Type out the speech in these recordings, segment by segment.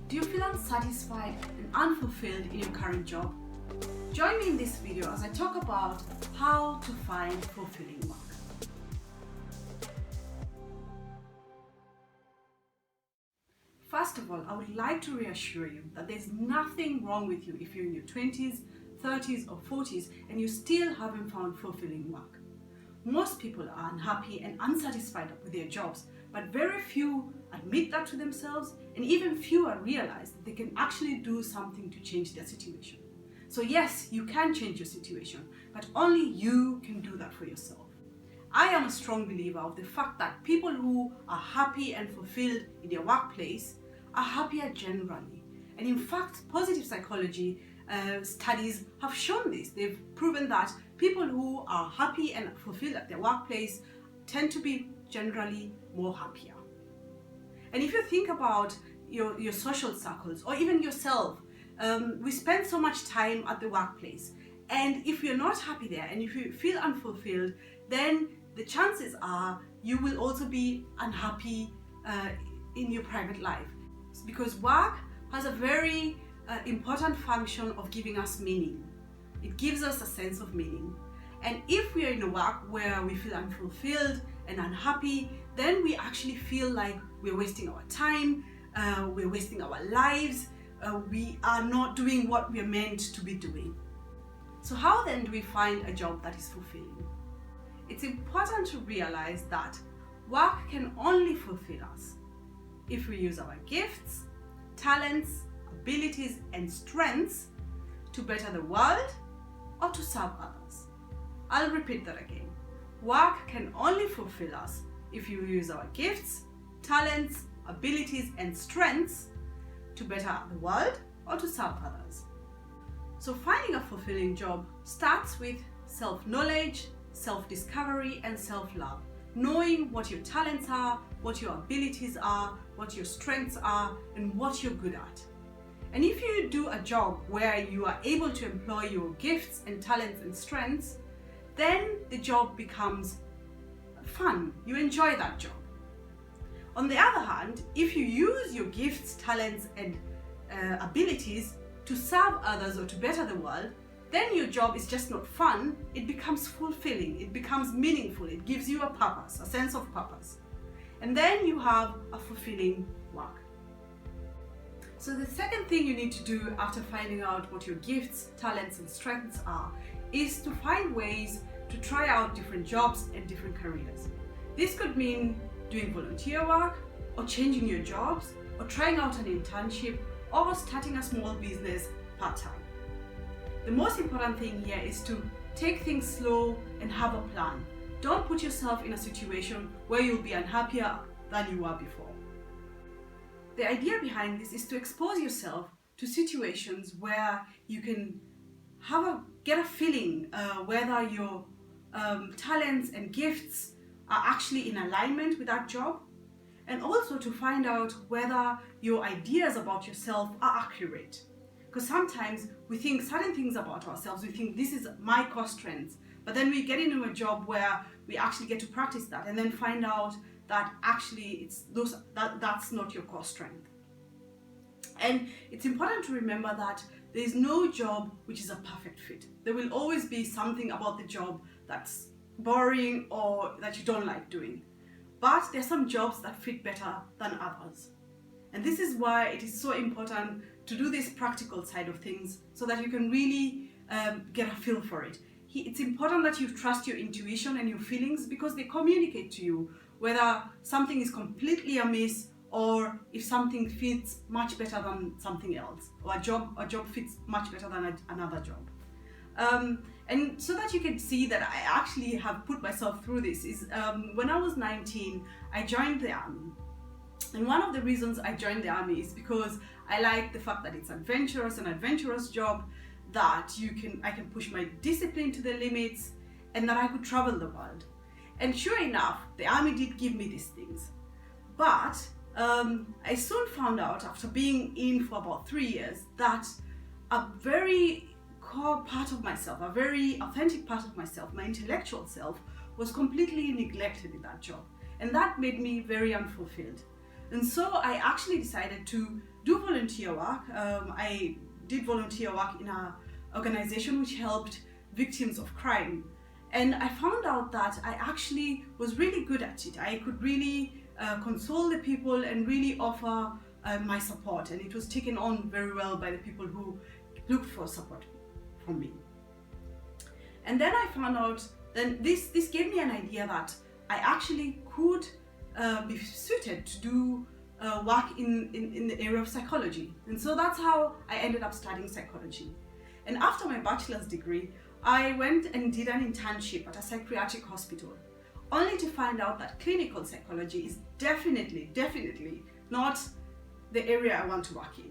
Do you feel unsatisfied and unfulfilled in your current job? Join me in this video as I talk about how to find fulfilling work. First of all, I would like to reassure you that there's nothing wrong with you if you're in your 20s, 30s or 40s and you still haven't found fulfilling work. Most people are unhappy and unsatisfied with their jobs, but very few admit that to themselves, and even fewer realize that they can actually do something to change their situation. So yes, you can change your situation, but only you can do that for yourself. I am a strong believer of the fact that people who are happy and fulfilled in their workplace are happier generally. And in fact, positive psychology studies have shown this. They've proven that people who are happy and fulfilled at their workplace tend to be generally more happier. And if you think about your social circles or even yourself, we spend so much time at the workplace, and if you're not happy there and if you feel unfulfilled, then the chances are you will also be unhappy in your private life, because work has a very important function of giving us meaning. It gives us a sense of meaning. And if we are in a work where we feel unfulfilled and unhappy, then we actually feel like we're wasting our time, we're wasting our lives, we are not doing what we're meant to be doing. So how then do we find a job that is fulfilling? It's important to realize that work can only fulfill us if we use our gifts, talents, abilities and strengths to better the world or to serve others. I'll repeat that again. Work can only fulfill us if you use our gifts, talents, abilities and strengths to better the world or to serve others. So finding a fulfilling job starts with self-knowledge, self-discovery and self-love. Knowing what your talents are, what your abilities are, what your strengths are, and what you're good at. And if you do a job where you are able to employ your gifts and talents and strengths, then the job becomes fun. You enjoy that job. On the other hand, if you use your gifts, talents and abilities to serve others or to better the world, then your job is just not fun, it becomes fulfilling, it becomes meaningful, it gives you a purpose, a sense of purpose. And then you have a fulfilling work. So the second thing you need to do after finding out what your gifts, talents and strengths are is to find ways to try out different jobs and different careers. This could mean doing volunteer work, or changing your jobs, or trying out an internship, or starting a small business part-time. The most important thing here is to take things slow and have a plan. Don't put yourself in a situation where you'll be unhappier than you were before. The idea behind this is to expose yourself to situations where you can get a feeling whether your talents and gifts are actually in alignment with that job, and also to find out whether your ideas about yourself are accurate. Because sometimes we think certain things about ourselves, we think this is my core strengths, but then we get into a job where we actually get to practice that and then find out that actually that's not your core strength. And it's important to remember that there is no job which is a perfect fit. There will always be something about the job that's boring or that you don't like doing. But there are some jobs that fit better than others. And this is why it is so important to do this practical side of things so that you can really get a feel for it. It's important that you trust your intuition and your feelings, because they communicate to you whether something is completely amiss or if something fits much better than something else, or a job fits much better than another job. And so that you can see that I actually have put myself through this is when I was 19, I joined the army. And one of the reasons I joined the army is because I like the fact that it's an adventurous job, that I can push my discipline to the limits, and that I could travel the world. And sure enough, the army did give me these things. But I soon found out, after being in for about 3 years, that a very core part of myself, a very authentic part of myself, my intellectual self, was completely neglected in that job. And that made me very unfulfilled. And so I actually decided to do volunteer work. I did volunteer work in an organization which helped victims of crime. And I found out that I actually was really good at it. I could really console the people and really offer my support. And it was taken on very well by the people who looked for support from me. And then I found out, then this gave me an idea that I actually could be suited to do work in the area of psychology. And so that's how I ended up studying psychology. And after my bachelor's degree, I went and did an internship at a psychiatric hospital, only to find out that clinical psychology is definitely not the area I want to work in.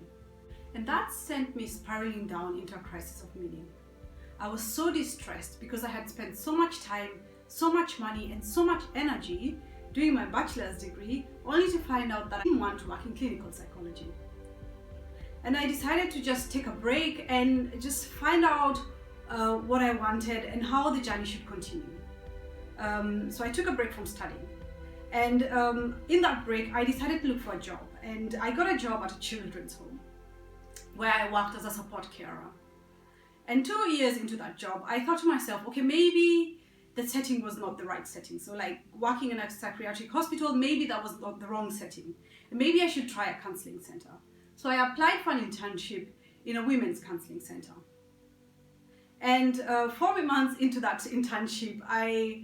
And that sent me spiraling down into a crisis of meaning. I was so distressed because I had spent so much time, so much money, and so much energy doing my bachelor's degree, only to find out that I didn't want to work in clinical psychology. And I decided to just take a break and just find out what I wanted and how the journey should continue. So I took a break from studying. And in that break, I decided to look for a job. And I got a job at a children's home where I worked as a support carer. And 2 years into that job, I thought to myself, okay, maybe the setting was not the right setting. So like working in a psychiatric hospital, maybe that was not the wrong setting. And maybe I should try a counseling center. So I applied for an internship in a women's counseling center. And 4 months into that internship, I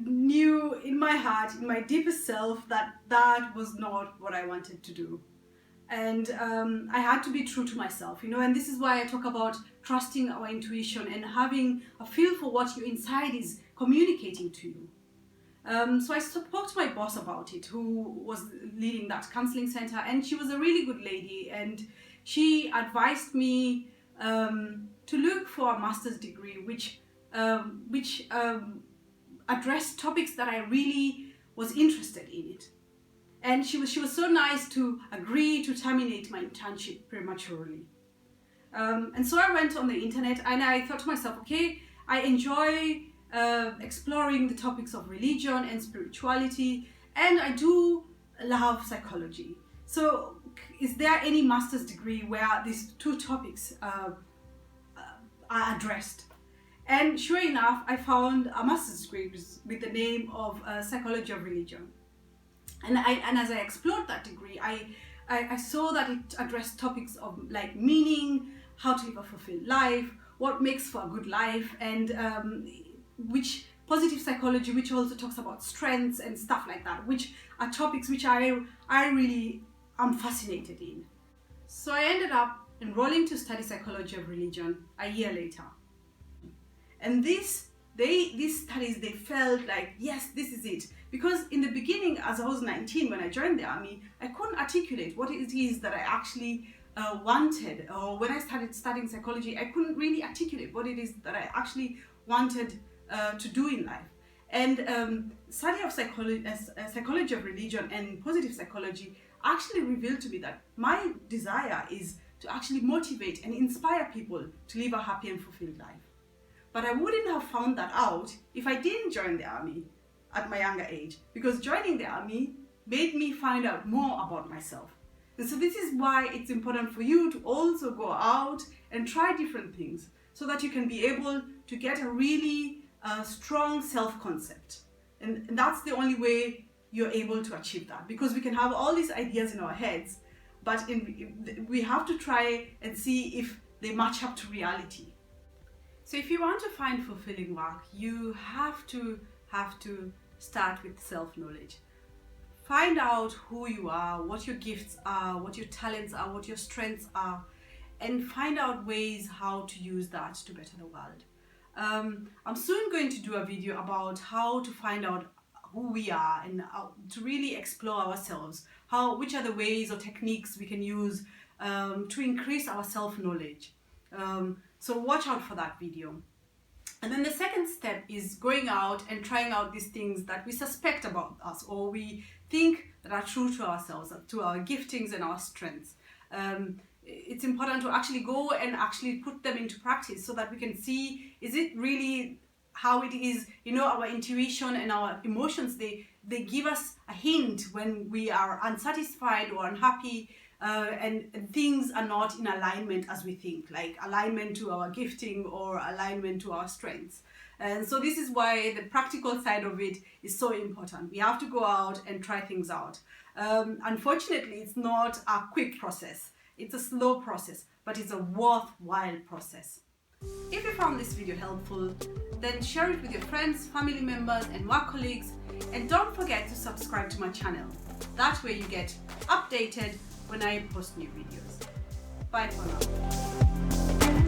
knew in my heart, in my deepest self, that that was not what I wanted to do. And I had to be true to myself, and this is why I talk about trusting our intuition and having a feel for what your inside is communicating to you. So I spoke to my boss about it, who was leading that counseling center, and she was a really good lady, and she advised me to look for a master's degree which addressed topics that I really was interested in it. And she was so nice to agree to terminate my internship prematurely. And so I went on the internet and I thought to myself, okay, I enjoy exploring the topics of religion and spirituality, and I do love psychology. So is there any master's degree where these two topics are addressed? And sure enough, I found a master's degree with the name of Psychology of Religion. And as I explored that degree, I saw that it addressed topics of like meaning, how to live a fulfilled life, what makes for a good life, and which positive psychology, which also talks about strengths and stuff like that, which are topics which I really am fascinated in. So I ended up enrolling to study Psychology of Religion a year later. And these studies, they felt like, yes, this is it. Because in the beginning, as I was 19, when I joined the army, I couldn't articulate what it is that I actually wanted. Or when I started studying psychology, I couldn't really articulate what it is that I actually wanted to do in life. And study of psychology of religion and positive psychology actually revealed to me that my desire is to actually motivate and inspire people to live a happy and fulfilled life. But I wouldn't have found that out if I didn't join the army at my younger age, because joining the army made me find out more about myself. And so this is why it's important for you to also go out and try different things so that you can be able to get a really strong self-concept. And that's the only way you're able to achieve that, because we can have all these ideas in our heads, but we have to try and see if they match up to reality. So if you want to find fulfilling work, you have to start with self-knowledge. Find out who you are, what your gifts are, what your talents are, what your strengths are, and find out ways how to use that to better the world. I'm soon going to do a video about how to find out who we are and to really explore ourselves, which are the ways or techniques we can use to increase our self-knowledge. So watch out for that video. And then the second step is going out and trying out these things that we suspect about us or we think that are true to ourselves, to our giftings and our strengths. It's important to actually go and actually put them into practice so that we can see, is it really how it is, you know, our intuition and our emotions, they give us a hint when we are unsatisfied or unhappy, and things are not in alignment as we think, like alignment to our gifting or alignment to our strengths. And so this is why the practical side of it is so important. We have to go out and try things out. Unfortunately, it's not a quick process. It's a slow process, but it's a worthwhile process. If you found this video helpful, then share it with your friends, family members, and work colleagues. And don't forget to subscribe to my channel. That way you get updated when I post new videos. Bye for now.